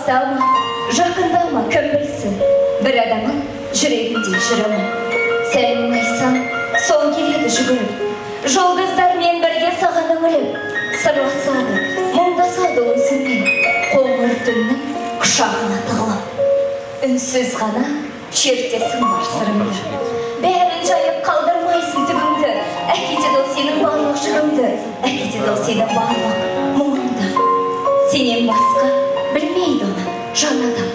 алыстама, жақындама, кім білсін, бір адамың жүрегінде жүремін. Сәл мұңайсам, сол келеді жүгіріп, жұлдыздармен бірге саған үңіліп, сырласады, мұңдасады өзіңмен, қоңыр түннің құшағына тығылып. Үнсіз ғана шертесің бар сырыңды, бәрін жайып қалдырмайсың түбіңді, әкетеді ол сенің барлық жүріңді, әкетеді ол сенің барлық мұңыңды. Сенен басқа білмейді оны жан адам,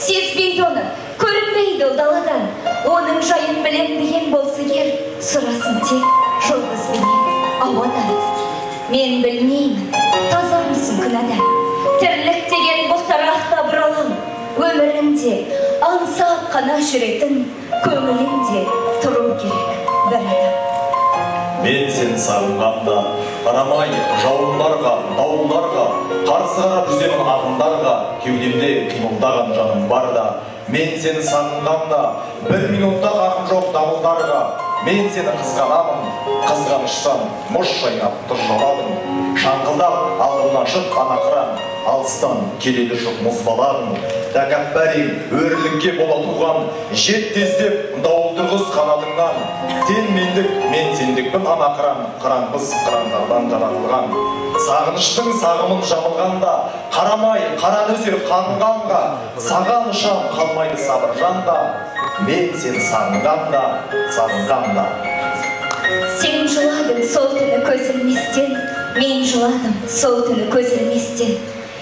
сезбейді оны, көрінбейді ол даладан. Оның жайын білем деген болса егер, сұрасын тек жұлдыз бенен ауадан. Мен білмеймін, тазармысың күнәдан, тірлік деген бұлтарақта бұралым. Өмірінде аңсап қана жүретін, көңілінде тұру керек бір адам. Мен сен сағынғанда, қарамай жауындарға, дауылдарға, қарсы қарап жүземін ағындарға, кеудемде қимылдаған жаным барда. Мен сені сағынғанда, бір минутта қақым жоқ дауылдарға. Мен сені қызғанамын, қызғаныштан мұз шайнап тұр жоладым. Шаңқылдап алдымнан шық анақыран, алыстан келеді жоқ мұзбалағым. Тәкаппәрің өрлікке бола туған, жет тездеп дауыл тұрғыз қанатыңнан. Сен мендік, мен сендікпін анақыран, қыран-қыз қырандардан жаратылған. Сағыныштың сағымын жамылғанда, қарамай қара нөсер қанғанға, саған ұшам қалмайды сабыр жанда. Мен сені сағынғанда, сағынғанда. Сен жыладың сол түні көз ілместен, мен жыладым сол түні көз ілместен.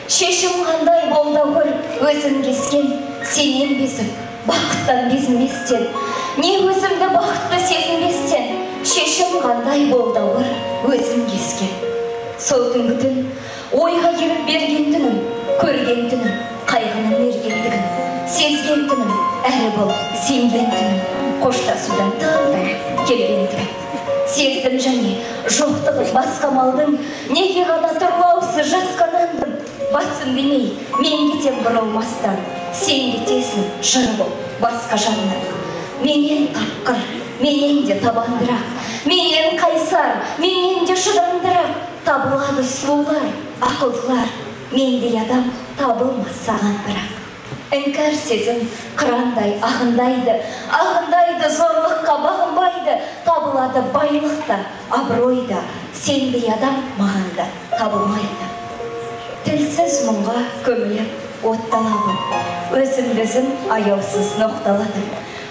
Шешім қандай болды өр өзің кескен, сенен безіп, бақыттан безінбестен. Не өзімді бақытты сезінбестен, шешім қандай болды өр өзің кескен. Сол түнгі түн, ойға келіп берген түнім, көрген түнім, қайғының мергендігін, сезген түнім, әрі бол сенген түнім, қоштасудан таңдай келгендігін. Сездім және жоқтығын басқа малдың, неге ғана тұрлаусыз жасқанандым. Басым демей, мен кетем бұрылмастан, сен кетесің жыр бол басқа жаннан. Менен тапқыр, менен де табандырақ, менен қайсар, менен де шыдамдырақ. Табылады сұлулар, ақылдылар, мендей адам табылмас саған бірақ. Іңкәр сезім қырандай ағындайды, ағындайды зорлыққа бағынбайды. Табылады байлықта, абыройда, сендей адам мағанда табылмайды. Тілсіз мұңға көміліп отталабын, өзім-өзім аяусыз ноқталадым.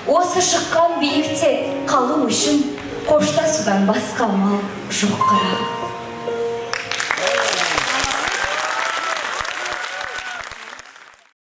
Осы шыққан биікте қалу үшін қоштасудан басқа амал жоқ қарағым.